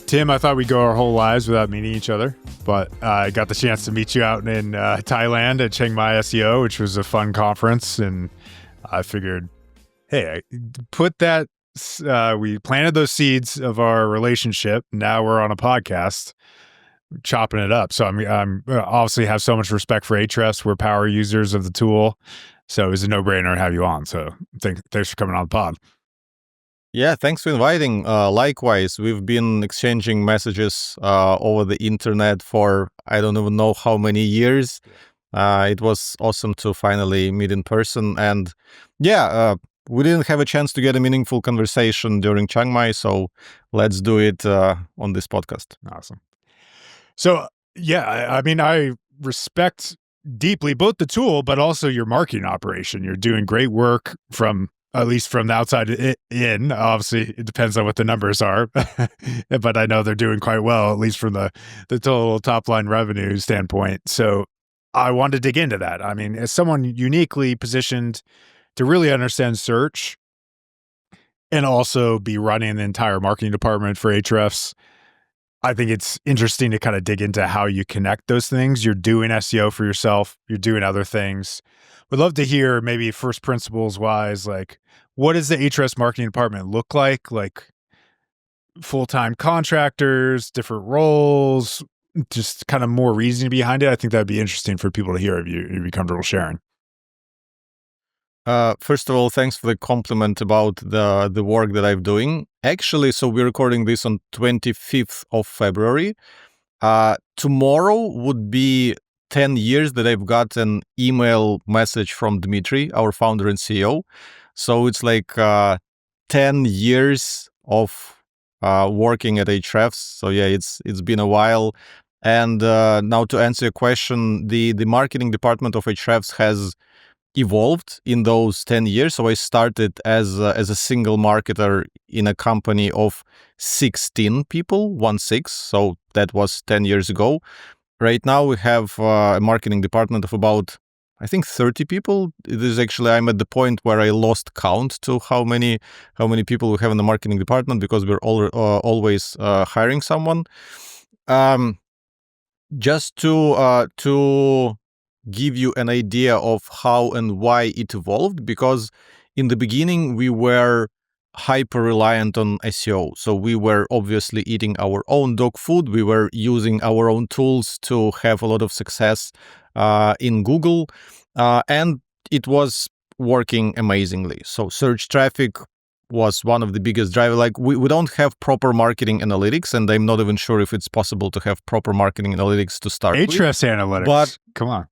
Tim, I thought we'd go our whole lives without meeting each other, but I got the chance to meet you out in Thailand at Chiang Mai SEO, which was a fun conference. And I figured, hey, we planted those seeds of our relationship. Now we're on a podcast, chopping it up. So I'm obviously have so much respect for Ahrefs. We're power users of the tool. So it was a no-brainer to have you on. So thanks for coming on the pod. Yeah, thanks for inviting. Likewise, we've been exchanging messages over the internet for I don't even know how many years. It was awesome to finally meet in person. And we didn't have a chance to get a meaningful conversation during Chiang Mai, so let's do it on this podcast. Awesome. So, I respect deeply both the tool, but also your marketing operation. You're doing great work at least from the outside in. Obviously, it depends on what the numbers are, but I know they're doing quite well, at least from the total top line revenue standpoint. So I wanted to dig into that. I mean, as someone uniquely positioned to really understand search and also be running the entire marketing department for Ahrefs, I think it's interesting to kind of dig into how you connect those things. You're doing SEO for yourself. You're doing other things. Would love to hear maybe first principles wise, like what does the Ahrefs marketing department look like? Like full-time contractors, different roles, just kind of more reasoning behind it. I think that'd be interesting for people to hear if you'd be comfortable sharing. First of all, thanks for the compliment about the work that I'm doing. Actually, so we're recording this on 25th of February. Tomorrow would be 10 years that I've got an email message from Dmitry, our founder and CEO. So it's like 10 years of working at Ahrefs. So yeah, it's been a while. And now to answer your question, the marketing department of Ahrefs has evolved in those 10 years. So I started as a single marketer in a company of 16 people, 16. So that was 10 years ago. Right now we have a marketing department of about, I think, 30 people. It is actually, I'm at the point where I lost count to how many people we have in the marketing department because we're always hiring someone. Just to give you an idea of how and why it evolved, because in the beginning we were hyper reliant on SEO. So we were obviously eating our own dog food. We were using our own tools to have a lot of success in Google, and it was working amazingly. So search traffic was one of the biggest drivers. Like we don't have proper marketing analytics, and I'm not even sure if it's possible to have proper marketing analytics to start with. Ahrefs analytics, but come on.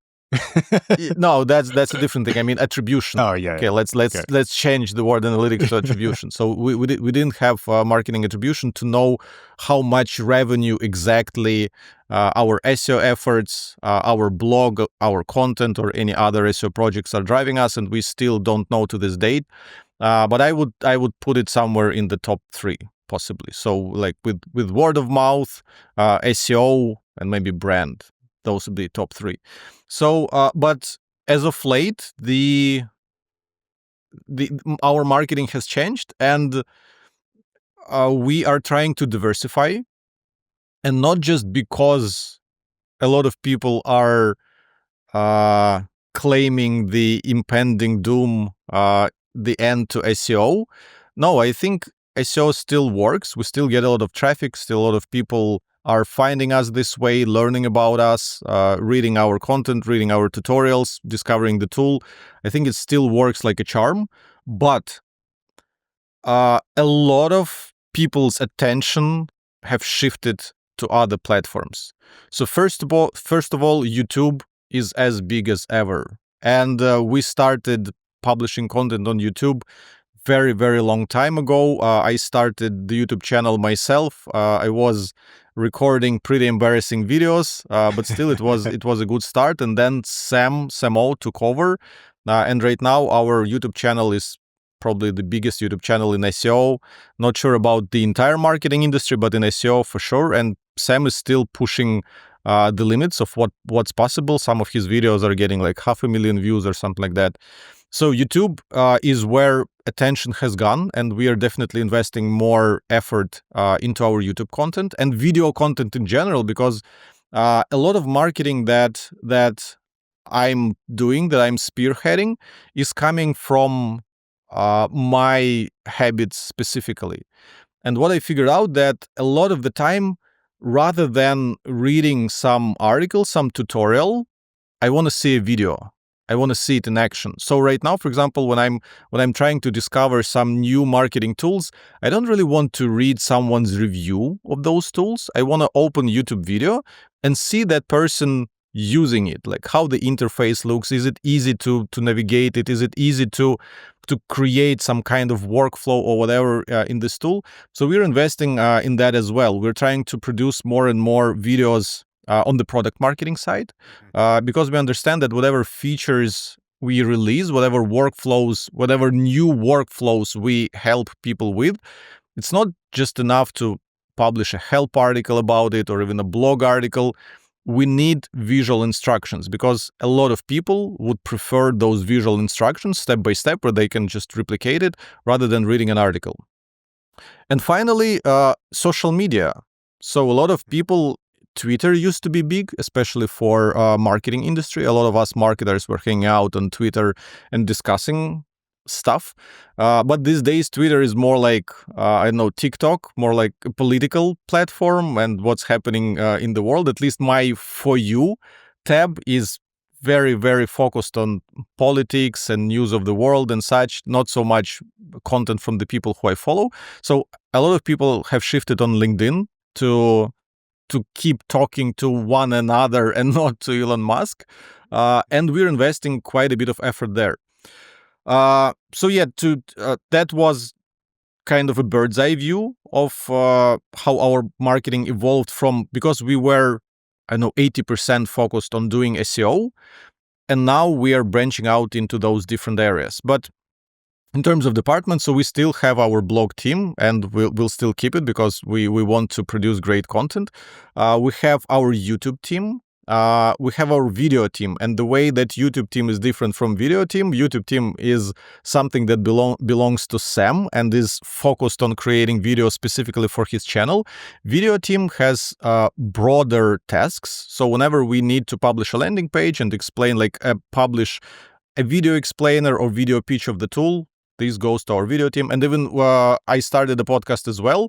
No, that's a different thing. I mean, attribution. Oh yeah. Okay, let's change the word analytics to attribution. So we didn't have marketing attribution to know how much revenue exactly our SEO efforts, our blog, our content, or any other SEO projects are driving us, and we still don't know to this date. But I would put it somewhere in the top 3 possibly. So like with word of mouth, SEO, and maybe brand. Those would be top 3. So, but as of late, our marketing has changed, and we are trying to diversify, and not just because a lot of people are claiming the impending doom, the end to SEO. No, I think SEO still works. We still get a lot of traffic. Still, a lot of people are finding us this way, learning about us, reading our content, reading our tutorials, discovering the tool. I think it still works like a charm, but a lot of people's attention have shifted to other platforms. So first of all, YouTube is as big as ever. And we started publishing content on YouTube very, very long time ago. I started the YouTube channel myself. I was recording pretty embarrassing videos, but still it was a good start. And then Samo took over, and right now our YouTube channel is probably the biggest YouTube channel in SEO. Not sure about the entire marketing industry, but in SEO for sure. And Sam is still pushing the limits of what's possible. Some of his videos are getting like 500,000 views or something like that. So YouTube is where attention has gone, and we are definitely investing more effort into our YouTube content and video content in general, because a lot of marketing that I'm doing, that I'm spearheading, is coming from my habits specifically. And what I figured out, that a lot of the time, rather than reading some article, some tutorial, I want to see a video. I want to see it in action. So right now, for example, when I'm trying to discover some new marketing tools, I don't really want to read someone's review of those tools. I want to open YouTube video and see that person using it, like how the interface looks. Is it easy to navigate it? Is it easy to create some kind of workflow or whatever in this tool? So we're investing in that as well. We're trying to produce more and more videos on the product marketing side, because we understand that whatever features we release, whatever workflows, whatever new workflows we help people with, it's not just enough to publish a help article about it or even a blog article. We need visual instructions, because a lot of people would prefer those visual instructions step by step, where they can just replicate it rather than reading an article. And finally, social media. So a lot of people, Twitter used to be big, especially for marketing industry. A lot of us marketers were hanging out on Twitter and discussing stuff. But these days, Twitter is more like, I don't know, TikTok, more like a political platform and what's happening in the world. At least my For You tab is very, very focused on politics and news of the world and such, not so much content from the people who I follow. So a lot of people have shifted on LinkedIn to keep talking to one another and not to Elon Musk. And we're investing quite a bit of effort there. So yeah, that was kind of a bird's eye view of how our marketing evolved from, because we were, I know, 80% focused on doing SEO, and now we are branching out into those different areas. But in terms of departments, so we still have our blog team, and we'll still keep it because we want to produce great content. We have our YouTube team. We have our video team, and the way that YouTube team is different from video team, YouTube team is something that belongs to Sam and is focused on creating videos specifically for his channel. Video team has broader tasks. So whenever we need to publish a landing page and explain, like publish a video explainer or video pitch of the tool, this goes to our video team. And even I started a podcast as well.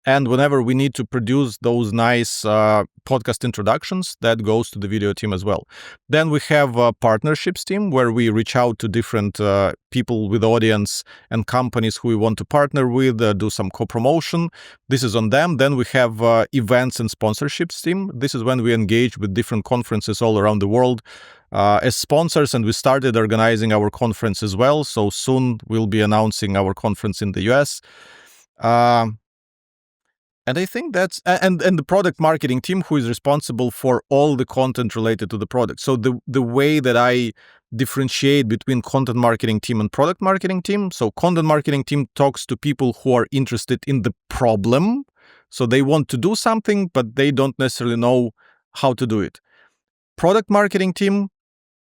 And whenever we need to produce those nice podcast introductions, that goes to the video team as well. Then we have a partnerships team where we reach out to different people with audience and companies who we want to partner with, do some co-promotion. This is on them. Then we have events and sponsorships team. This is when we engage with different conferences all around the world as sponsors, and we started organizing our conference as well. So soon we'll be announcing our conference in the US. And I think that's, and the product marketing team, who is responsible for all the content related to the product. So the way that I differentiate between content marketing team and product marketing team. So content marketing team talks to people who are interested in the problem. So they want to do something, but they don't necessarily know how to do it. Product marketing team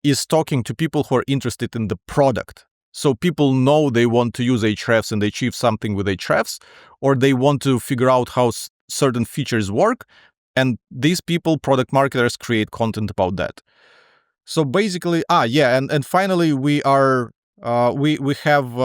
is talking to people who are interested in the product. So people know they want to use Ahrefs and achieve something with Ahrefs, or they want to figure out how certain features work. And these people, product marketers, create content about that. So basically, and finally, we are we have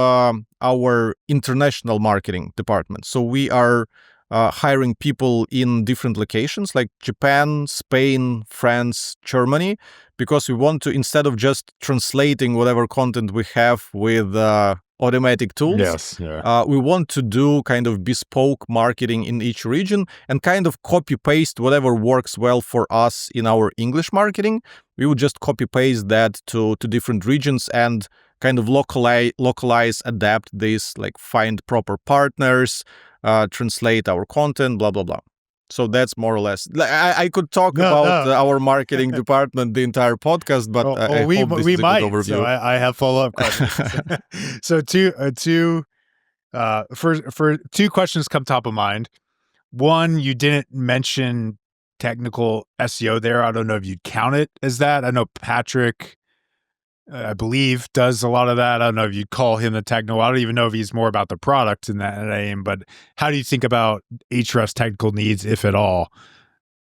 our international marketing department. So we are hiring people in different locations like Japan, Spain, France, Germany, because we want to, instead of just translating whatever content we have with automatic tools, we want to do kind of bespoke marketing in each region and kind of copy-paste whatever works well for us in our English marketing. We would just copy-paste that to different regions and kind of localize, adapt this, like find proper partners, translate our content, blah, blah, blah. So that's more or less. I could talk about our marketing department the entire podcast, but I hope this is a good overview. So I have follow-up questions. So two questions come top of mind. One, you didn't mention technical SEO there. I don't know if you'd count it as that. I know Patrick, I believe, does a lot of that. I don't know if you'd call him the technical. I don't even know if he's more about the product in that aim, but how do you think about Ahrefs' technical needs, if at all?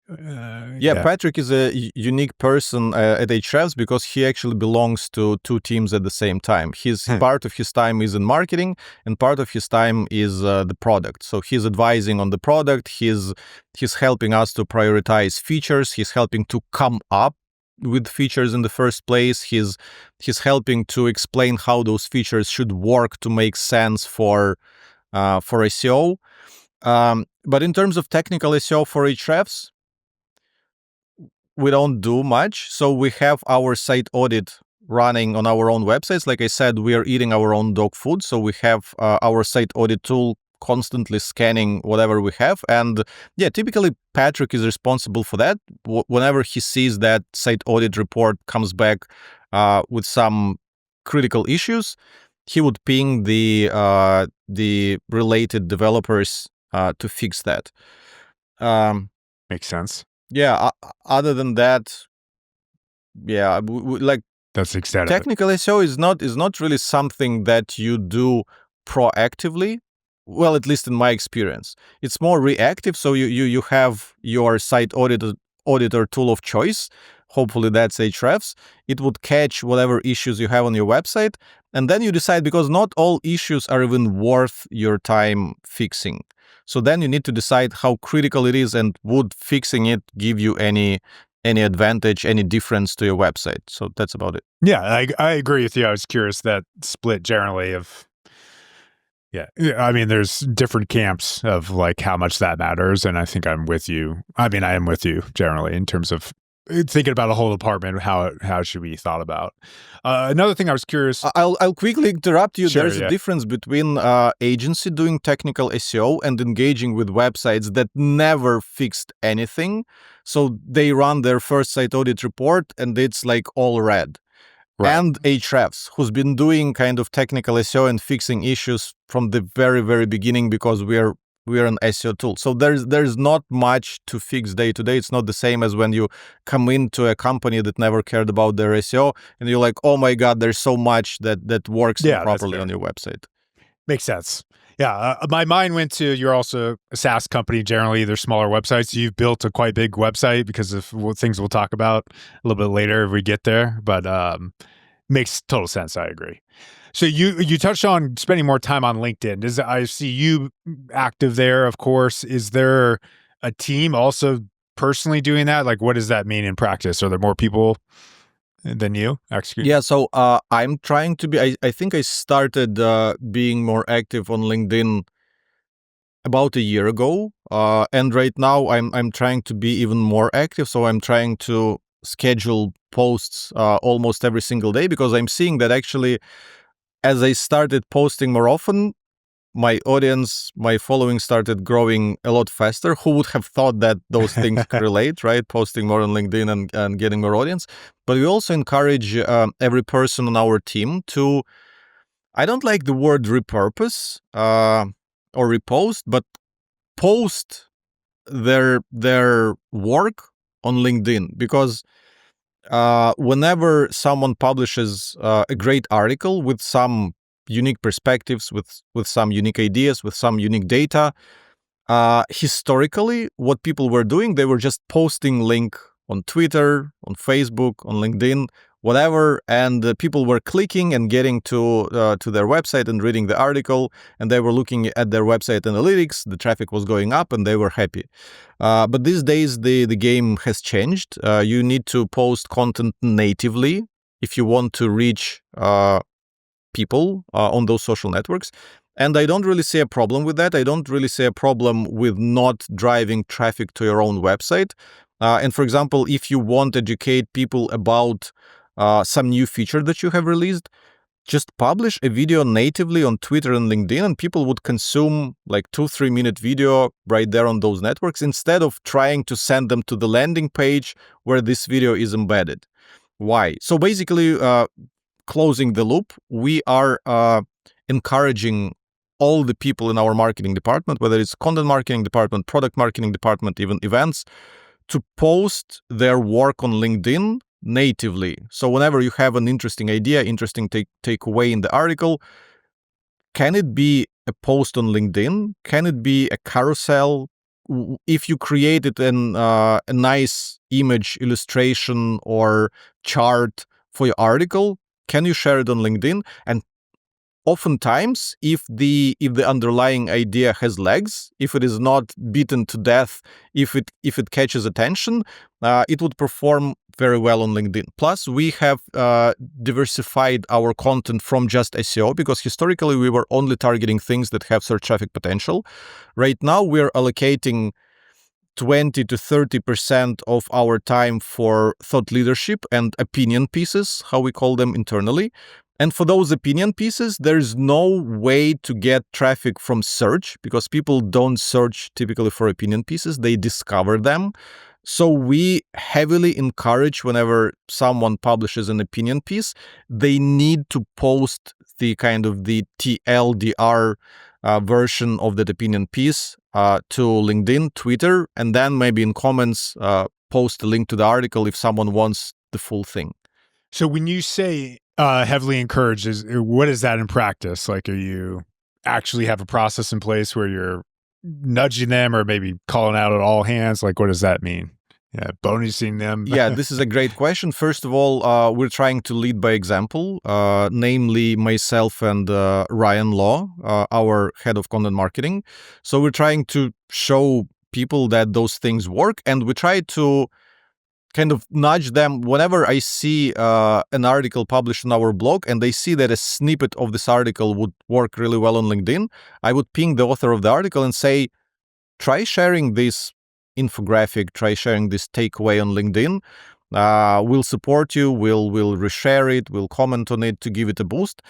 Patrick is a unique person at Ahrefs because he actually belongs to two teams at the same time. Part of his time is in marketing, and part of his time is the product. So he's advising on the product. He's helping us to prioritize features. He's helping to come up with features in the first place. He's helping to explain how those features should work to make sense for SEO. But in terms of technical SEO for Ahrefs, we don't do much. So we have our site audit running on our own websites. Like I said, we are eating our own dog food. So we have our site audit tool constantly scanning whatever we have. And typically Patrick is responsible for that. Whenever he sees that site audit report comes back with some critical issues, he would ping the related developers to fix that. Makes sense. Other than that, like that's the extent. Technical SEO is not really something that you do proactively. Well, at least in my experience, it's more reactive. So you have your site auditor tool of choice. Hopefully that's Ahrefs. It would catch whatever issues you have on your website, and then you decide, because not all issues are even worth your time fixing. So then you need to decide how critical it is, and would fixing it give you any advantage, any difference to your website. So that's about it. Yeah, I agree with you. I was curious that split generally of, I mean, there's different camps of like how much that matters. And I think I'm with you. I mean, I am with you generally in terms of thinking about a whole department, how it should be thought about. Another thing I was curious. I'll quickly interrupt you. Sure, There's a difference between agency doing technical SEO and engaging with websites that never fixed anything. So they run their first site audit report and it's like all red. Right. And Ahrefs, who's been doing kind of technical SEO and fixing issues from the very, very beginning, because we're an SEO tool. So there's not much to fix day to day. It's not the same as when you come into a company that never cared about their SEO and you're like, oh my God, there's so much that works properly on your website. Makes sense. Yeah, my mind went to, you're also a SaaS company. Generally, they're smaller websites. You've built a quite big website because of things we'll talk about a little bit later if we get there. But makes total sense. I agree. So you touched on spending more time on LinkedIn. I see you active there, of course. Is there a team also personally doing that? Like, what does that mean in practice? Are there more people than you? Yeah, so I'm trying to be, I think I started being more active on LinkedIn about a year ago. And right now I'm trying to be even more active. So I'm trying to schedule posts almost every single day, because I'm seeing that actually, as I started posting more often, my audience, my following started growing a lot faster. Who would have thought that those things relate, right? Posting more on LinkedIn and getting more audience. But we also encourage every person on our team to, I don't like the word repurpose or repost, but post their work on LinkedIn, because whenever someone publishes a great article with some unique perspectives, with some unique ideas, with some unique data, historically, what people were doing, they were just posting link on Twitter, on Facebook, on LinkedIn, whatever, and people were clicking and getting to their website and reading the article, and they were looking at their website analytics. The traffic was going up, and they were happy. But these days, the game has changed. You need to post content natively if you want to reach people on those social networks. And I don't really see a problem with that. I don't really see a problem with not driving traffic to your own website. And for example, if you want to educate people about some new feature that you have released, just publish a video natively on Twitter and LinkedIn, and people would consume like 2-3 minute video right there on those networks, instead of trying to send them to the landing page where this video is embedded. Why? So basically, closing the loop, we are encouraging all the people in our marketing department, whether it's content marketing department, product marketing department, even events, to post their work on LinkedIn natively. So whenever you have an interesting idea, interesting takeaway in the article, can it be a post on LinkedIn? Can it be a carousel? If you created a nice image illustration or chart for your article, can you share it on LinkedIn? And oftentimes, if the underlying idea has legs, if it is not beaten to death, if it catches attention, it would perform very well on LinkedIn. Plus, we have diversified our content from just SEO, because historically we were only targeting things that have search traffic potential. Right now, we're allocating 20 to 30% of our time for thought leadership and opinion pieces, how we call them internally. And for those opinion pieces, there's no way to get traffic from search, because people don't search typically for opinion pieces, they discover them. So we heavily encourage, whenever someone publishes an opinion piece, they need to post the kind of the TLDR version of that opinion piece to LinkedIn, Twitter, and then maybe in comments post a link to the article if someone wants the full thing. So when you say heavily encouraged, what is that in practice? Like, are you actually have a process in place where you're nudging them or maybe calling out at all hands? Like, what does that mean? Yeah, bonusing them. Yeah, this is a great question. First of all, we're trying to lead by example, namely myself and Ryan Law, our head of content marketing. So we're trying to show people that those things work, and we try to kind of nudge them. Whenever I see an article published on our blog and they see that a snippet of this article would work really well on LinkedIn, I would ping the author of the article and say, try sharing this infographic, try sharing this takeaway on LinkedIn. We'll support you, we'll reshare it, we'll comment on it to give it a boost.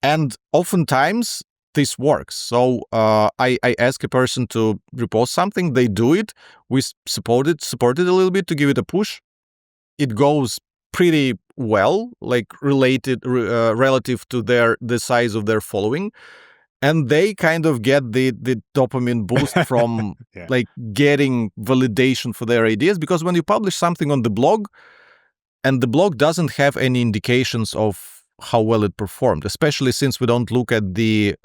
And oftentimes this works. So I ask a person to repost something, they do it, we support it a little bit to give it a push. It goes pretty well, like relative to the size of their following. And they kind of get the dopamine boost from like getting validation for their ideas. Because when you publish something on the blog and the blog doesn't have any indications of how well it performed, especially since we didn't look at the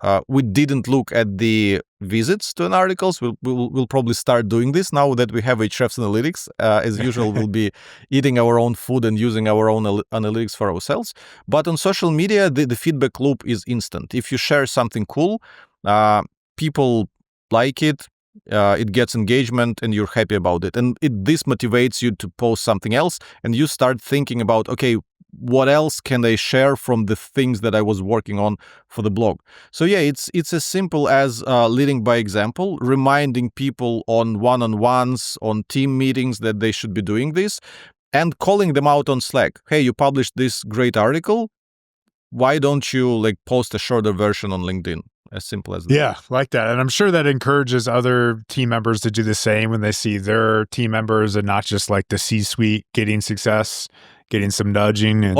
visits to an articles. We'll probably start doing this now that we have Ahrefs analytics. As usual, we'll be eating our own food and using our own analytics for ourselves. But on social media, the feedback loop is instant. If you share something cool, people like it. It gets engagement and you're happy about it. And this motivates you to post something else, and you start thinking about, okay, what else can I share from the things that I was working on for the blog? So yeah, it's as simple as leading by example, reminding people on one-on-ones, on team meetings that they should be doing this, and calling them out on Slack. Hey, you published this great article. Why don't you like post a shorter version on LinkedIn? As simple as that. Yeah, like that. And I'm sure that encourages other team members to do the same when they see their team members and not just like the C-suite getting success, getting some nudging. And,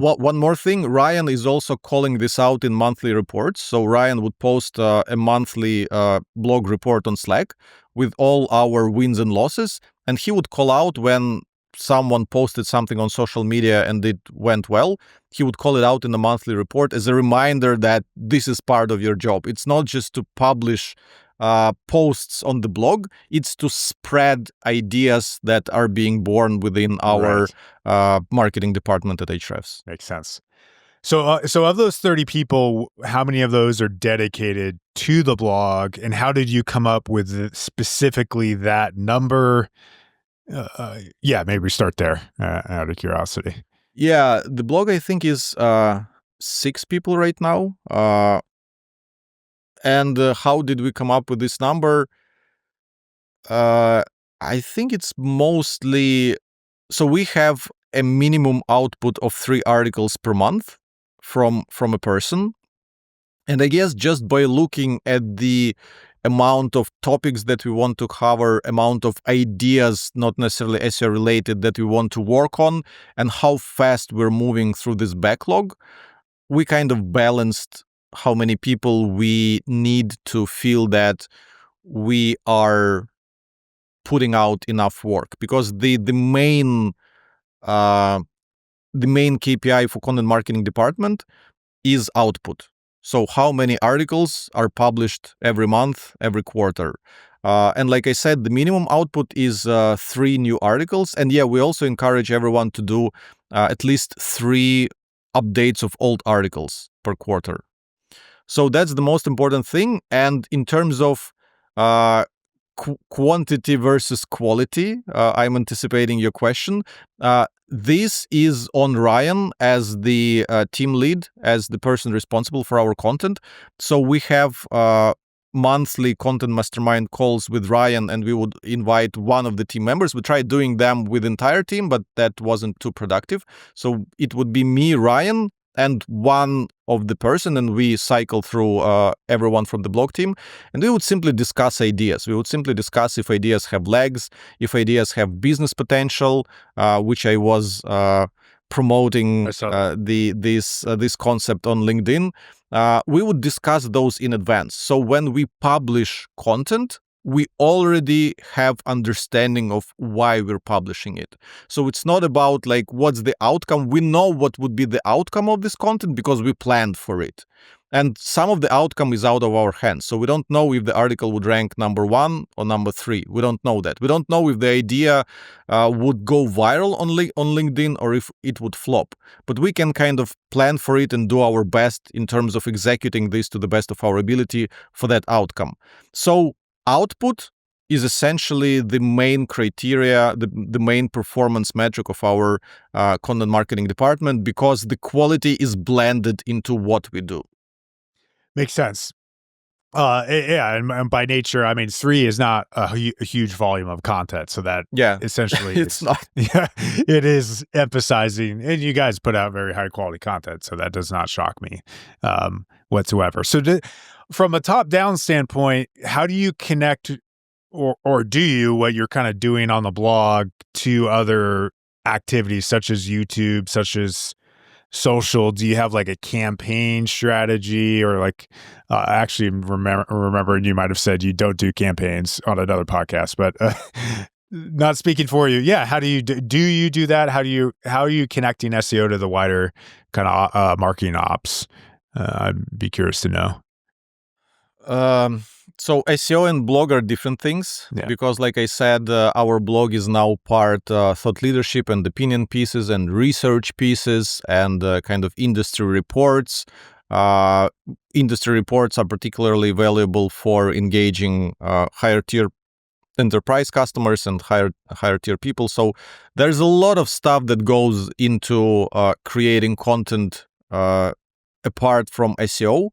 one more thing. Ryan is also calling this out in monthly reports. So Ryan would post a monthly blog report on Slack with all our wins and losses. And he would call out when someone posted something on social media and it went well. He would call it out in the monthly report as a reminder that this is part of your job. It's not just to publish posts on the blog, it's to spread ideas that are being born within our marketing department at Ahrefs. Makes sense. So of those 30 people, how many of those are dedicated to the blog, and how did you come up with specifically that number? Maybe we start there out of curiosity. Yeah, the blog I think is 6 people right now. And how did we come up with this number? I think it's mostly, so we have a minimum output of 3 articles per month from a person. And I guess just by looking at the amount of topics that we want to cover, amount of ideas, not necessarily SEO related, that we want to work on, and how fast we're moving through this backlog, we kind of balanced how many people we need to feel that we are putting out enough work, because the main KPI for content marketing department is output. So how many articles are published every month, every quarter? And like I said, the minimum output is 3 new articles. And yeah, we also encourage everyone to do at least 3 updates of old articles per quarter. So that's the most important thing. And in terms of quantity versus quality, I'm anticipating your question. This is on Ryan as the team lead, as the person responsible for our content. So we have monthly content mastermind calls with Ryan, and we would invite one of the team members. We tried doing them with the entire team, but that wasn't too productive. So it would be me, Ryan, and one of the person, and we cycle through everyone from the blog team, and we would simply discuss ideas. We would simply discuss if ideas have legs, if ideas have business potential, which I was promoting this concept on LinkedIn. We would discuss those in advance. So when we publish content, we already have understanding of why we're publishing it. So it's not about like what's the outcome. We know what would be the outcome of this content because we planned for it. And some of the outcome is out of our hands. So we don't know if the article would rank number 1 or number 3. We don't know that. We don't know if the idea would go viral on LinkedIn or if it would flop. But we can kind of plan for it and do our best in terms of executing this to the best of our ability for that outcome. So output is essentially the main criteria, the main performance metric of our content marketing department, because the quality is blended into what we do. Makes sense. Yeah, and by nature, I mean 3 is not a huge volume of content, so that essentially it's not. Yeah, it is emphasizing, and you guys put out very high quality content, so that does not shock me whatsoever. So, from a top down standpoint, how do you connect, or do you, what you're kind of doing on the blog to other activities such as YouTube, such as social? Do you have like a campaign strategy, or like actually remember you might have said you don't do campaigns on another podcast, but not speaking for you. Yeah, how do you do that? How are you connecting SEO to the wider kind of marketing ops? I'd be curious to know. So SEO and blog are different things, because like I said, our blog is now part thought leadership and opinion pieces and research pieces and kind of industry reports. Industry reports are particularly valuable for engaging higher tier enterprise customers and higher tier people. So there's a lot of stuff that goes into creating content apart from SEO.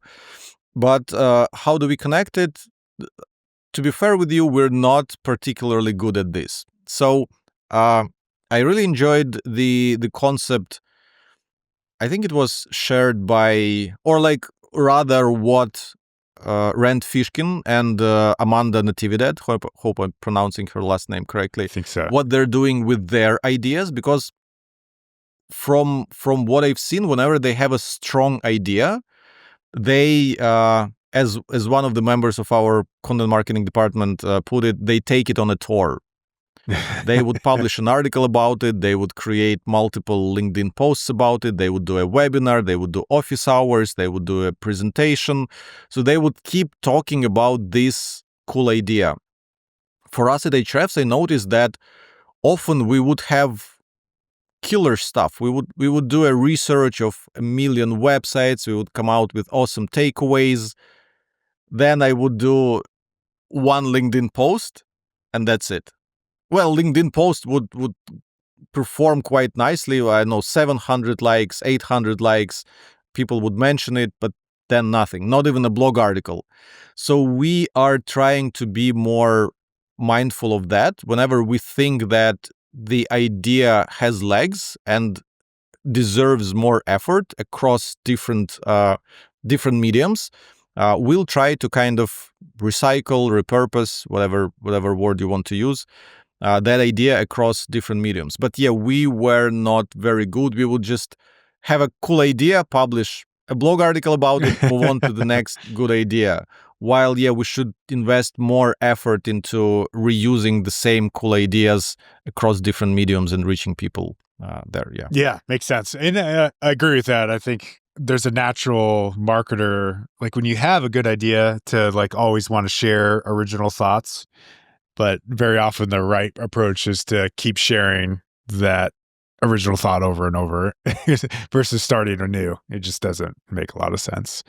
But how do we connect it? To be fair with you, we're not particularly good at this. So I really enjoyed the concept. I think it was shared by, or like rather what Rand Fishkin and Amanda Natividad, hope I'm pronouncing her last name correctly. I think so. What they're doing with their ideas, because from what I've seen, whenever they have a strong idea, they as one of the members of our content marketing department put it, they take it on a tour. They would publish an article about it. They would create multiple LinkedIn posts about it. They would do a webinar. They would do office hours. They would do a presentation. So they would keep talking about this cool idea. For us at Ahrefs, I noticed that often we would have killer stuff. We would do a research of 1 million websites. We would come out with awesome takeaways. Then I would do one LinkedIn post, and that's it. Well, LinkedIn post would perform quite nicely. I know 700 likes, 800 likes. People would mention it, but then nothing. Not even a blog article. So we are trying to be more mindful of that. Whenever we think that the idea has legs and deserves more effort across different mediums, we'll try to kind of recycle, repurpose, whatever word you want to use, that idea across different mediums. But yeah, we were not very good. We would just have a cool idea, publish a blog article about it, move on to the next good idea. While, we should invest more effort into reusing the same cool ideas across different mediums and reaching people there. Yeah. Yeah, makes sense. And I agree with that. I think there's a natural marketer, like when you have a good idea, to like always want to share original thoughts. But very often the right approach is to keep sharing that original thought over and over versus starting anew. It just doesn't make a lot of sense.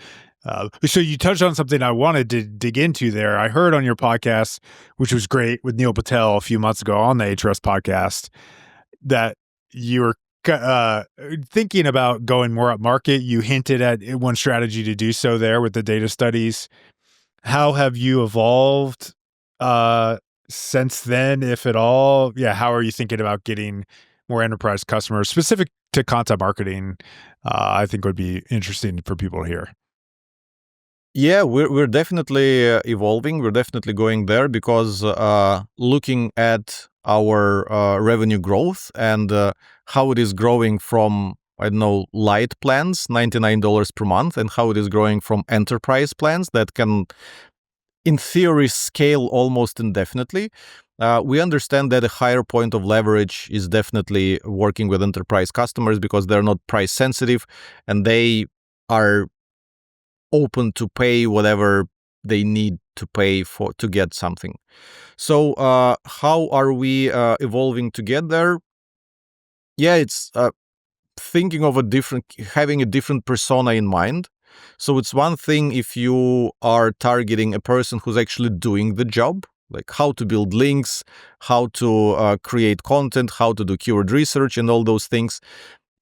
So you touched on something I wanted to dig into there. I heard on your podcast, which was great with Neil Patel a few months ago on the Ahrefs podcast, that you were thinking about going more up market. You hinted at one strategy to do so there with the data studies. How have you evolved since then, if at all? Yeah, how are you thinking about getting more enterprise customers specific to content marketing? I think would be interesting for people to hear. Yeah, we're definitely evolving. We're definitely going there because looking at our revenue growth and how it is growing from, I don't know, light plans, $99 per month, and how it is growing from enterprise plans that can, in theory, scale almost indefinitely. We understand that a higher point of leverage is definitely working with enterprise customers because they're not price sensitive and they are open to pay whatever they need to pay for to get something. So how are we evolving to get there? Yeah, it's thinking of having a different persona in mind. So it's one thing if you are targeting a person who's actually doing the job, like how to build links, how to create content, how to do keyword research and all those things.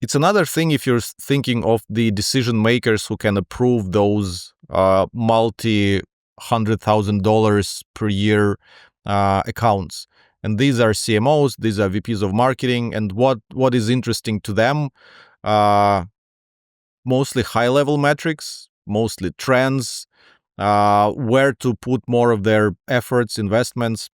It's another thing if you're thinking of the decision makers who can approve those multi-$100,000 per year accounts. And these are CMOs, these are VPs of marketing. And what is interesting to them, mostly high-level metrics, mostly trends, where to put more of their efforts, investments.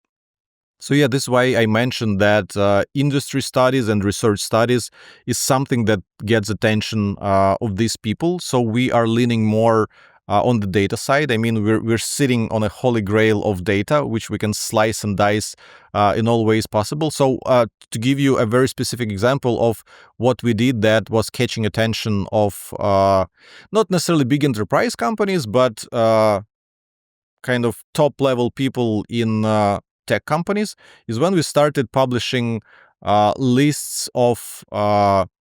So yeah, this is why I mentioned that industry studies and research studies is something that gets attention of these people. So we are leaning more on the data side. I mean, we're sitting on a holy grail of data, which we can slice and dice in all ways possible. So to give you a very specific example of what we did that was catching attention of not necessarily big enterprise companies, but kind of top level people in tech companies, is when we started publishing lists of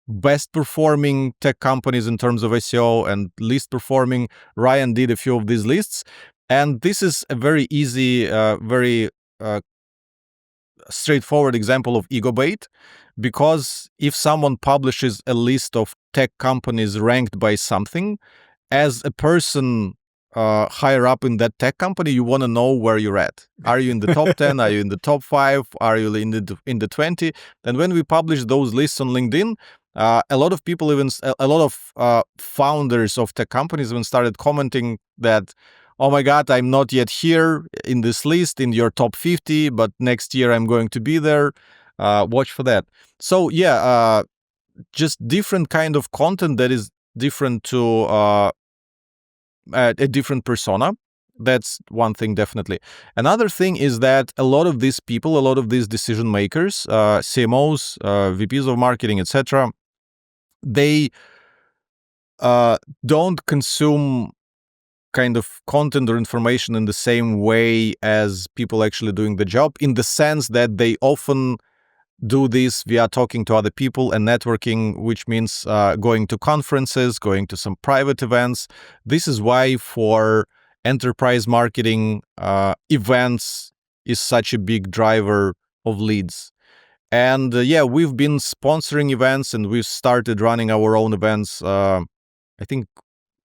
best performing tech companies in terms of SEO and least performing. Ryan did a few of these lists. And this is a very easy, very straightforward example of ego bait, because if someone publishes a list of tech companies ranked by something, as a person higher up in that tech company, you want to know where you're at. Are you in the top 10? Are you in the top 5? Are you in the 20? And when we publish those lists on LinkedIn, a lot of people, even a lot of founders of tech companies, even started commenting that, oh my God, I'm not yet here in this list in your top 50, but next year I'm going to be there. Watch for that. So yeah, just different kind of content that is different to a different persona. That's one thing, definitely. Another thing is that a lot of these people, a lot of these decision makers, CMOs, VPs of marketing, etc., they don't consume kind of content or information in the same way as people actually doing the job, in the sense that they often do this via talking to other people and networking, which means going to conferences, going to some private events. This is why for enterprise marketing, events is such a big driver of leads. And yeah, we've been sponsoring events and we've started running our own events. I think,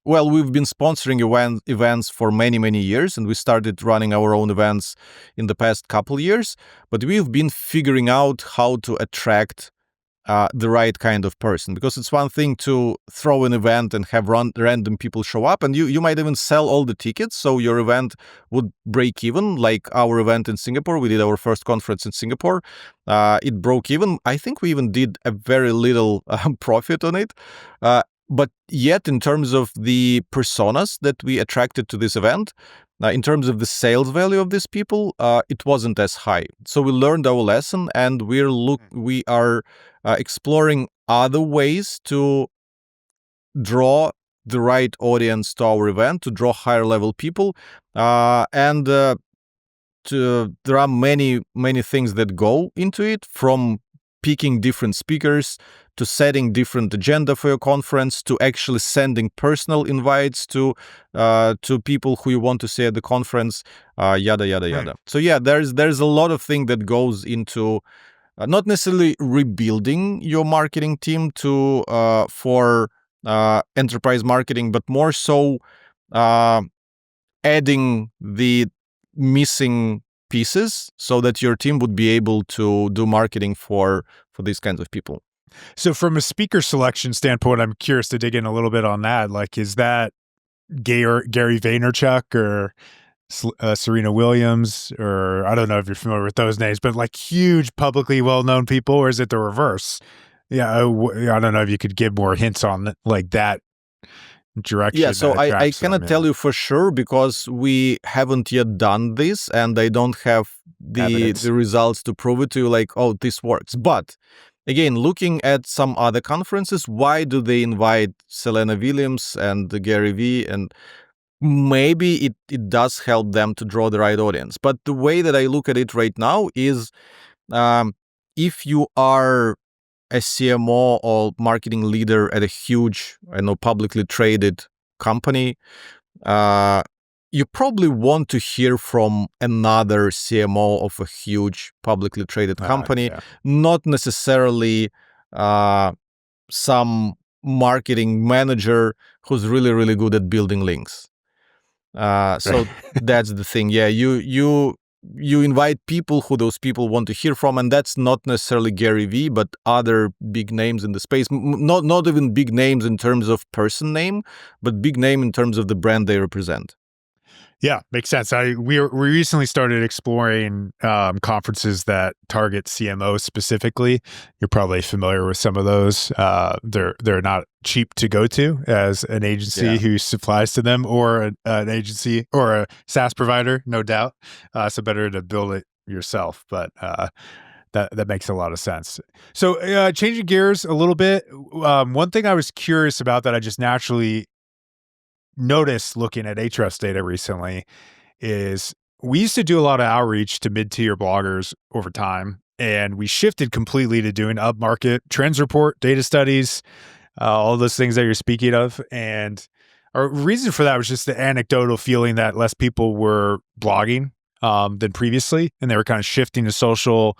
well, we've been sponsoring events for many, many years, and we started running our own events in the past couple years. But we've been figuring out how to attract the right kind of person, because it's one thing to throw an event and have random people show up, and you might even sell all the tickets, so your event would break even. Like our event in Singapore, we did our first conference in Singapore. It broke even. I think we even did a very little profit on it. but yet in terms of the personas that we attracted to this event, in terms of the sales value of these people, it wasn't as high. So we learned our lesson, and we are exploring other ways to draw the right audience to our event, to draw higher level people, and there are many things that go into it, from picking different speakers to setting different agenda for your conference to actually sending personal invites to people who you want to see at the conference, yada yada yada. Right. So yeah, there's a lot of thing that goes into not necessarily rebuilding your marketing team to for enterprise marketing, but more so adding the missing pieces so that your team would be able to do marketing for these kinds of people. So from a speaker selection standpoint, I'm curious to dig in a little bit on that. Like, is that Gary Vaynerchuk or Serena Williams, or I don't know if you're familiar with those names, but like huge publicly well-known people, or is it the reverse? Yeah, I don't know if you could give more hints on like that direction. Yeah, so that I attracts cannot them, tell you for sure because we haven't yet done this and I don't have Evidence. the results to prove it to you, like, oh, this works. But again, looking at some other conferences, why do they invite Selena Williams and Gary Vee? And maybe it does help them to draw the right audience. But the way that I look at it right now is if you are a CMO or marketing leader at a huge, publicly traded company, you probably want to hear from another CMO of a huge publicly traded company, Yeah. not necessarily some marketing manager who's really, really good at building links. So that's the thing. Yeah, you invite people who those people want to hear from, and that's not necessarily Gary Vee, but other big names in the space. Not even big names in terms of person name, but big name in terms of the brand they represent. Yeah, makes sense. We recently started exploring conferences that target CMOs specifically. You're probably familiar with some of those. They're not cheap to go to as an agency who supplies to them, or an agency or a SaaS provider, no doubt. So better to build it yourself, but that makes a lot of sense. So changing gears a little bit, one thing I was curious about that I just naturally noticed looking at Ahrefs data recently is we used to do a lot of outreach to mid-tier bloggers over time, and we shifted completely to doing upmarket trends report, data studies, all those things that you're speaking of. And our reason for that was just the anecdotal feeling that less people were blogging than previously, and they were kind of shifting to social.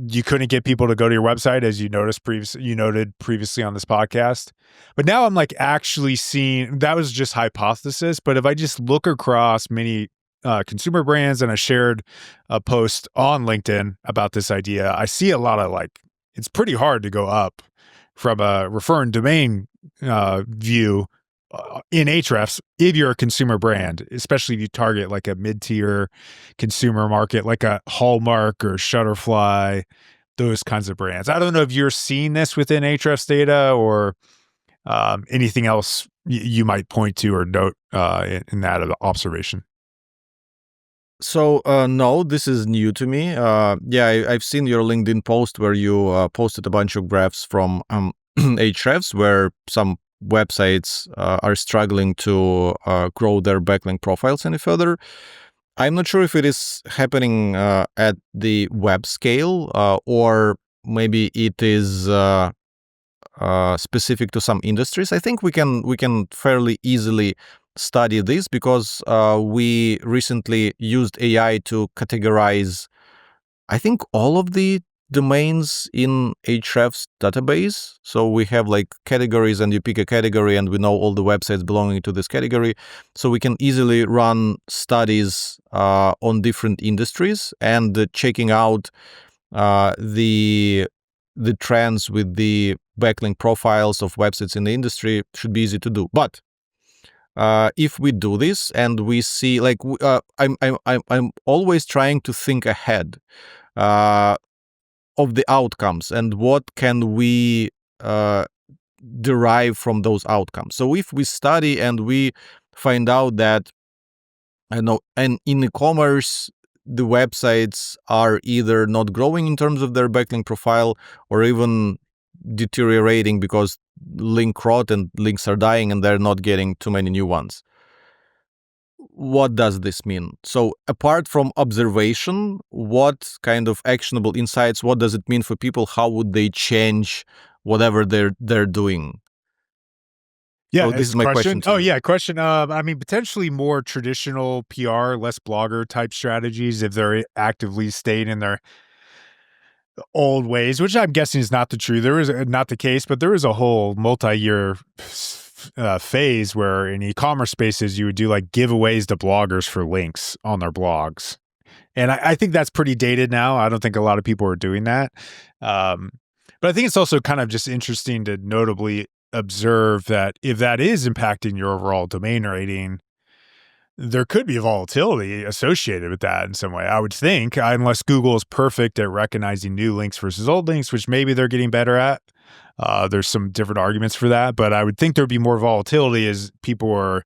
You couldn't get people to go to your website, as you noted previously on this podcast. But now I'm like actually seeing that was just hypothesis. But if I just look across many consumer brands, and I shared a post on LinkedIn about this idea, I see a lot of like it's pretty hard to go up from a referring domain view in Ahrefs if you're a consumer brand, especially if you target like a mid-tier consumer market, like a Hallmark or Shutterfly, those kinds of brands. I don't know if you're seeing this within Ahrefs data or anything else you might point to or note in that observation. So no, this is new to me. I've seen your LinkedIn post where you posted a bunch of graphs from Ahrefs where some websites are struggling to grow their backlink profiles any further. I'm not sure if it is happening at the web scale or maybe it is specific to some industries. I think we can fairly easily study this because we recently used AI to categorize, I think, all of the domains in Ahrefs database. So we have like categories and you pick a category and we know all the websites belonging to this category. So we can easily run studies on different industries and checking out the trends with the backlink profiles of websites in the industry should be easy to do. But if we do this and we see, like, I'm always trying to think ahead of the outcomes and what can we derive from those outcomes. So if we study and we find out that, I know, and in e-commerce, the websites are either not growing in terms of their backlink profile or even deteriorating because link rot and links are dying and they're not getting too many new ones. What does this mean? So apart from observation, what kind of actionable insights, what does it mean for people? How would they change whatever they're doing? Yeah, So this it's is my question to Oh, you. yeah, question. I mean, potentially more traditional PR, less blogger type strategies if they're actively staying in their old ways, which I'm guessing is not the true. There is not the case, but there is a whole multi-year phase where in e-commerce spaces you would do like giveaways to bloggers for links on their blogs, and I think that's pretty dated now. I don't think a lot of people are doing that, but I think it's also kind of just interesting to notably observe that if that is impacting your overall domain rating, there could be volatility associated with that in some way, I would think, unless Google is perfect at recognizing new links versus old links, which maybe they're getting better at. There's some different arguments for that, but I would think there'd be more volatility as people are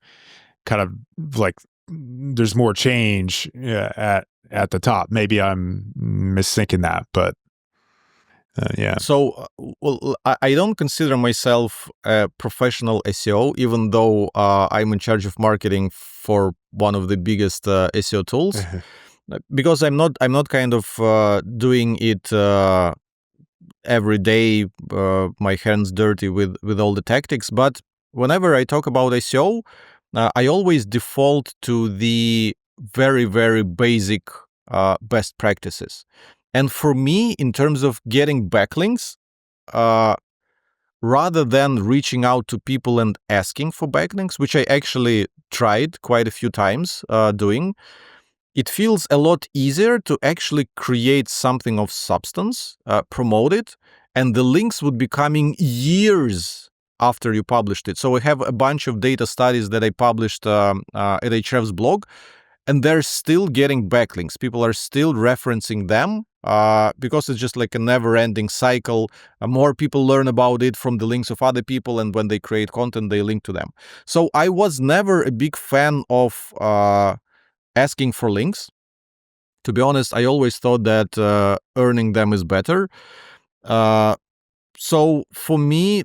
kind of like, there's more change at the top. Maybe I'm misthinking that, but yeah. So, well, I don't consider myself a professional SEO, even though I'm in charge of marketing for one of the biggest SEO tools, because I'm not kind of doing it every day, my hands dirty with all the tactics. But whenever I talk about SEO, I always default to the very, very basic best practices. And for me, in terms of getting backlinks, uh, rather than reaching out to people and asking for backlinks, which I actually tried quite a few times doing, it feels a lot easier to actually create something of substance, promote it, and the links would be coming years after you published it. So I have a bunch of data studies that I published at Ahrefs blog, and they're still getting backlinks. People are still referencing them because it's just like a never-ending cycle. More people learn about it from the links of other people, and when they create content, they link to them. So I was never a big fan of asking for links. To be honest, I always thought that earning them is better. So for me,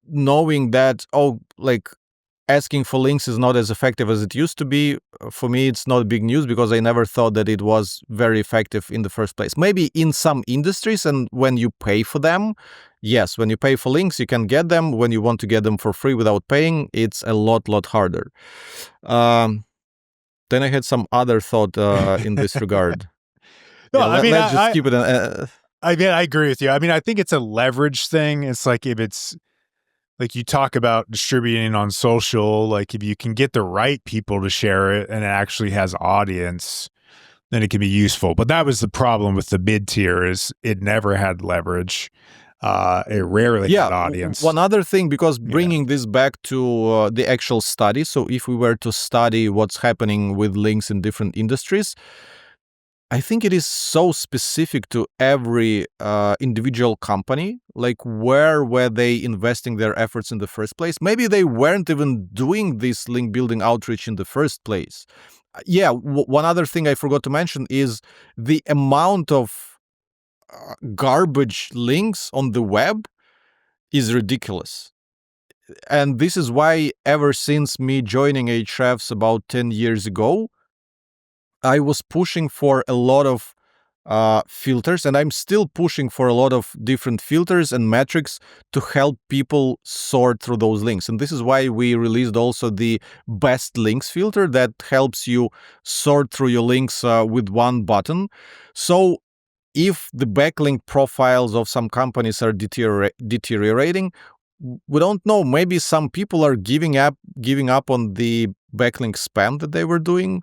knowing that, asking for links is not as effective as it used to be, for me, it's not big news because I never thought that it was very effective in the first place. Maybe in some industries, and when you pay for them, yes, when you pay for links, you can get them. When you want to get them for free without paying, it's a lot harder. Then I had some other thought in this regard. No, Yeah, I mean, let's just keep it. I mean, I agree with you. I mean, I think it's a leverage thing. It's like if it's like you talk about distributing on social, like if you can get the right people to share it and it actually has audience, then it can be useful. But that was the problem with the mid tier is it never had leverage. It rarely had audience. One other thing, because bringing this back to the actual study. So if we were to study what's happening with links in different industries, I think it is so specific to every individual company. Like, where were they investing their efforts in the first place? Maybe they weren't even doing this link building outreach in the first place. One other thing I forgot to mention is the amount of garbage links on the web is ridiculous. And this is why ever since me joining Ahrefs about 10 years ago, I was pushing for a lot of filters, and I'm still pushing for a lot of different filters and metrics to help people sort through those links. And this is why we released also the best links filter that helps you sort through your links with one button. So if the backlink profiles of some companies are deteriorating, we don't know. Maybe some people are giving up on the backlink spam that they were doing.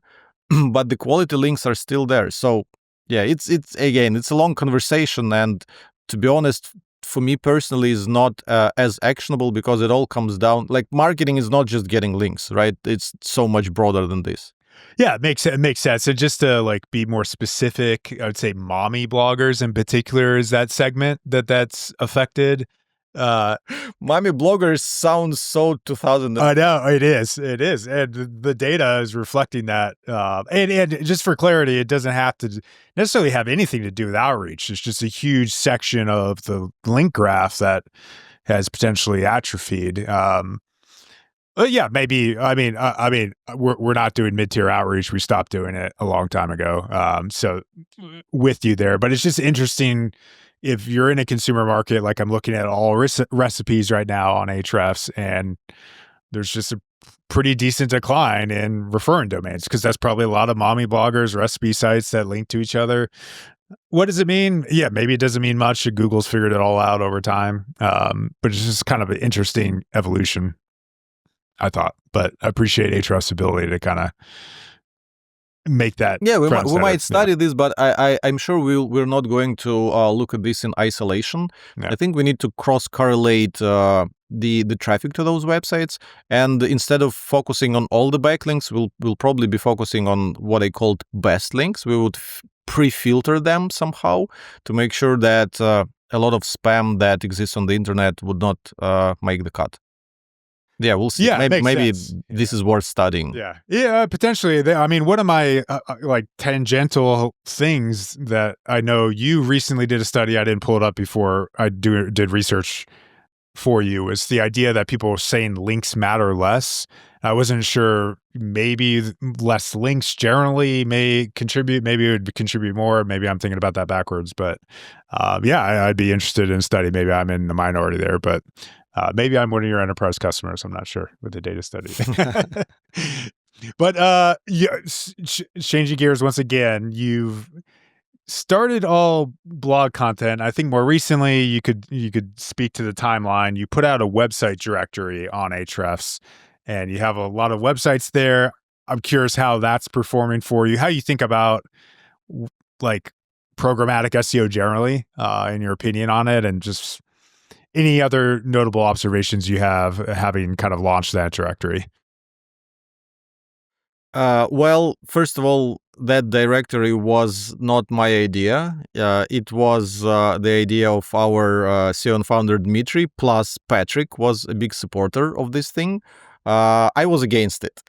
But the quality links are still there. So yeah, it's again, it's a long conversation, and to be honest, for me personally, is not as actionable because it all comes down, like, marketing is not just getting links, right? It's so much broader than this. Yeah, it makes sense. And just to like be more specific, I would say mommy bloggers in particular is that segment that's affected. Mommy bloggers sound so 2000. I know it is, and the data is reflecting that. And just for clarity, it doesn't have to necessarily have anything to do with outreach. It's just a huge section of the link graph that has potentially atrophied. Yeah, maybe. We're not doing mid-tier outreach. We stopped doing it a long time ago. So with you there, but it's just interesting if you're in a consumer market. Like I'm looking at all recipes right now on Ahrefs, and there's just a pretty decent decline in referring domains because that's probably a lot of mommy bloggers, recipe sites that link to each other. What does it mean? Yeah, maybe it doesn't mean much. Google's figured it all out over time, but it's just kind of an interesting evolution, I thought. But I appreciate Ahrefs' ability to kind of make that. Yeah, we might study this, but I'm sure we're not going to look at this in isolation. Yeah. I think we need to cross correlate the traffic to those websites, and instead of focusing on all the backlinks, we'll probably be focusing on what I called best links. We would pre-filter them somehow to make sure that a lot of spam that exists on the internet would not make the cut. Yeah, we'll see. Yeah, maybe this is worth studying. Yeah, potentially. One of my like tangential things that I know you recently did a study. I didn't pull it up before I did research for you. Was the idea that people were saying links matter less. I wasn't sure. Maybe less links generally may contribute. Maybe it would contribute more. Maybe I'm thinking about that backwards. But I'd be interested in a study. Maybe I'm in the minority there, but. Maybe I'm one of your enterprise customers. I'm not sure with the data study. But changing gears once again, you've started all blog content. I think more recently you could speak to the timeline. You put out a website directory on Ahrefs, and you have a lot of websites there. I'm curious how that's performing for you. How you think about like programmatic SEO generally, in your opinion on it, and just any other notable observations you have having kind of launched that directory? Well, first of all, that directory was not my idea. It was the idea of our CEO and founder Dmitry, plus Patrick was a big supporter of this thing. I was against it.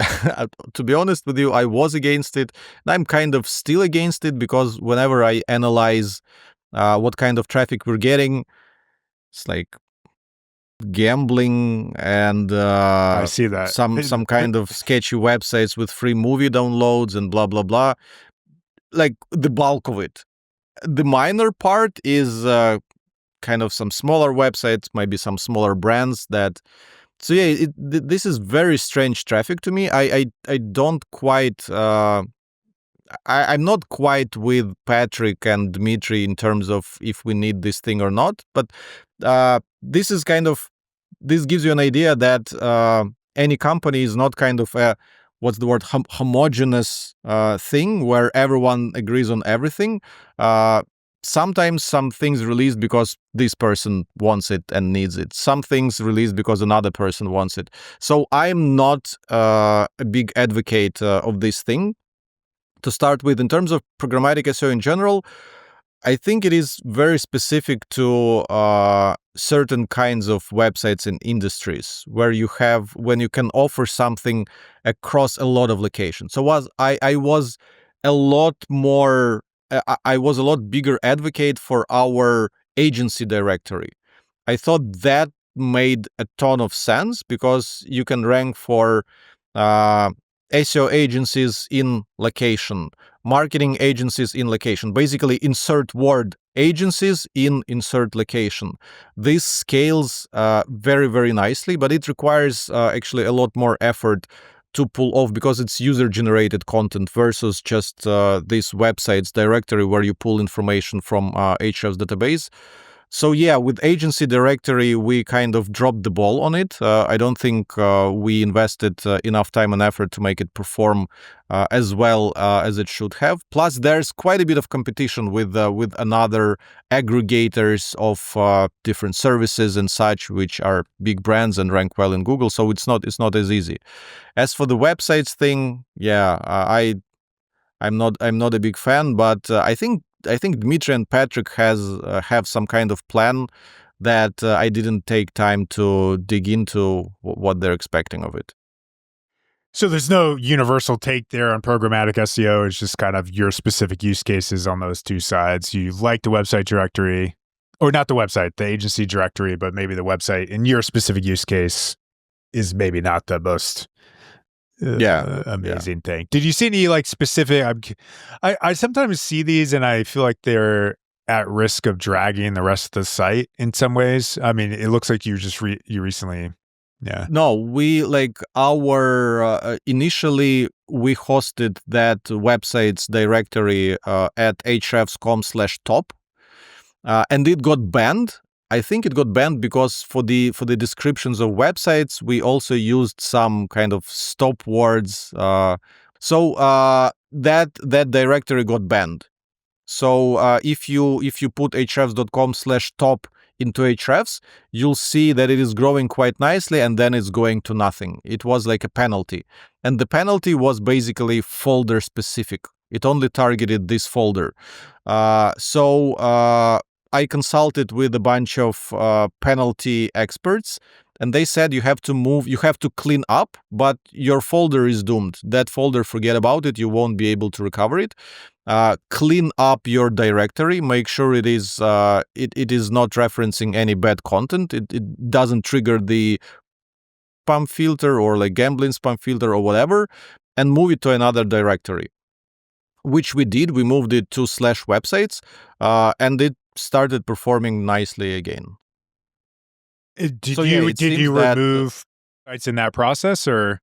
To be honest with you, I was against it. And I'm kind of still against it because whenever I analyze what kind of traffic we're getting, it's like gambling and I see that some kind of sketchy websites with free movie downloads and blah blah blah. Like the bulk of it. The minor part is kind of some smaller websites, maybe some smaller brands that. So yeah, this is very strange traffic to me. I don't quite. I'm not quite with Patrick and Dmitry in terms of if we need this thing or not, but this is kind of, this gives you an idea that any company is not kind of a, what's the word, homogeneous thing where everyone agrees on everything. Sometimes some things released because this person wants it and needs it. Some things released because another person wants it. So I'm not a big advocate of this thing. To start with, in terms of programmatic SEO in general, I think it is very specific to certain kinds of websites and industries where you have, when you can offer something across a lot of locations. So I was a lot more, I was a lot bigger advocate for our agency directory. I thought that made a ton of sense because you can rank for SEO agencies in location, marketing agencies in location, basically insert word agencies in insert location. This scales very, very nicely, but it requires actually a lot more effort to pull off because it's user-generated content versus just this website's directory where you pull information from Ahrefs database. So yeah, with agency directory, we kind of dropped the ball on it. I don't think we invested enough time and effort to make it perform as well as it should have. Plus, there's quite a bit of competition with another aggregators of different services and such, which are big brands and rank well in Google. So it's not as easy. As for the websites thing, yeah, I'm not a big fan, but I think Dmitry and Patrick have some kind of plan that I didn't take time to dig into what they're expecting of it. So there's no universal take there on programmatic SEO. It's just kind of your specific use cases on those two sides. You like the website directory, or not the website, the agency directory, but maybe the website in your specific use case is maybe not the most amazing thing. Did you see any like specific? I sometimes see these and I feel like they're at risk of dragging the rest of the site in some ways. I mean, it looks like you just you recently. Yeah. No, we like initially we hosted that website's directory at ahrefs.com/top, and it got banned. I think it got banned because for the descriptions of websites, we also used some kind of stop words. So that directory got banned. So if you put ahrefs.com/top into Ahrefs, you'll see that it is growing quite nicely, and then it's going to nothing. It was like a penalty, and the penalty was basically folder specific. It only targeted this folder. So I consulted with a bunch of penalty experts, and they said you have to clean up, but your folder is doomed. That folder, forget about it. You won't be able to recover it. Clean up your directory. Make sure it is it is not referencing any bad content. It doesn't trigger the spam filter or like gambling spam filter or whatever, and move it to another directory. Which we did. We moved it to /websites, and it started performing nicely again. Did you remove sites in that process, or?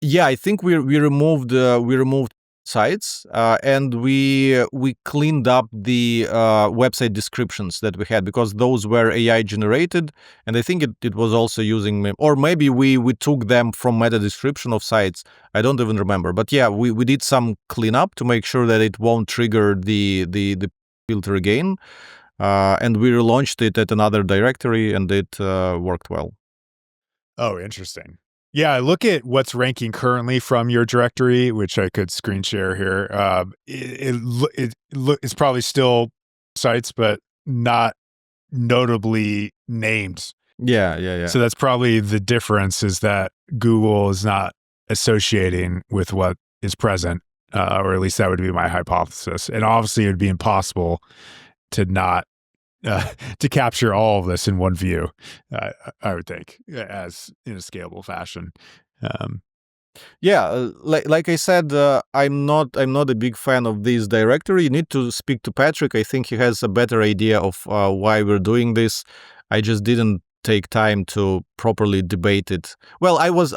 Yeah, I think we removed sites, and we cleaned up the website descriptions that we had, because those were AI generated, and I think it was also using, or maybe we took them from meta description of sites. I don't even remember, but yeah, we did some cleanup to make sure that it won't trigger the filter again, and we relaunched it at another directory, and it worked well. Oh, interesting. Yeah, look at what's ranking currently from your directory, which I could screen share here. It's probably still sites, but not notably named. Yeah. So that's probably the difference, is that Google is not associating with what is present, or at least that would be my hypothesis. And obviously, it would be impossible to not to capture all of this in one view, I would think, as in a scalable fashion. Like I said, I'm not a big fan of this directory. You need to speak to Patrick. I think he has a better idea of why we're doing this. I just didn't take time to properly debate it. Well, I was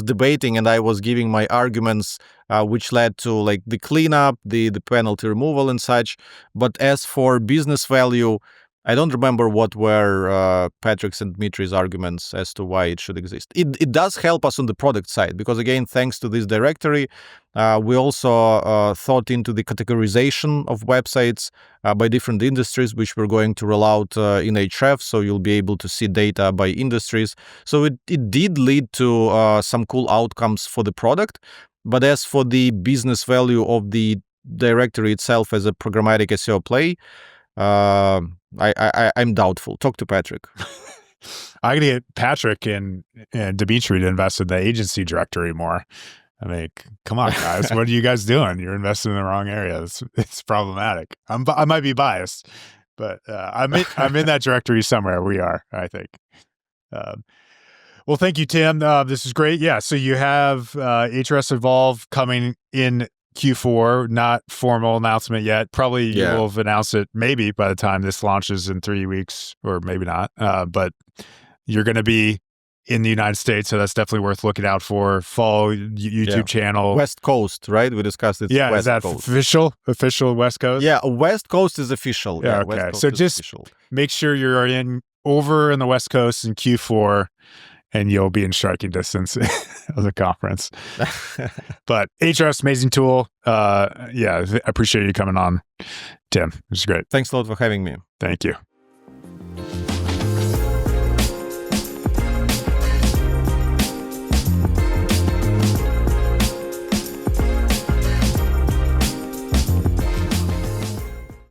debating, and I was giving my arguments, which led to like the cleanup, the penalty removal and such. But as for business value, I don't remember what were Patrick's and Dmitri's arguments as to why it should exist. It does help us on the product side, because again, thanks to this directory, we also thought into the categorization of websites by different industries, which we're going to roll out in Ahrefs, so you'll be able to see data by industries. So it did lead to some cool outcomes for the product. But as for the business value of the directory itself as a programmatic SEO play, I'm doubtful. Talk to Patrick. I gotta get Patrick and Dimitri to invest in the agency directory more. I mean, come on, guys, what are you guys doing? You're investing in the wrong area. It's problematic. I might be biased, but I'm in that directory somewhere. We are, I think. Well, thank you, Tim. This is great. Yeah, so you have Ahrefs Evolve coming in Q4, not formal announcement yet. Probably you will have announced it maybe by the time this launches in 3 weeks, or maybe not. But you're going to be in the United States, so that's definitely worth looking out for. Follow YouTube channel. West Coast, right? We discussed it. Yeah, West is that Coast. official West Coast? Yeah, West Coast is official. Yeah, okay. So just make sure you're over in the West Coast in Q4, and you'll be in striking distance of the conference. But Ahrefs, amazing tool. I appreciate you coming on, Tim. It was great. Thanks a lot for having me. Thank you.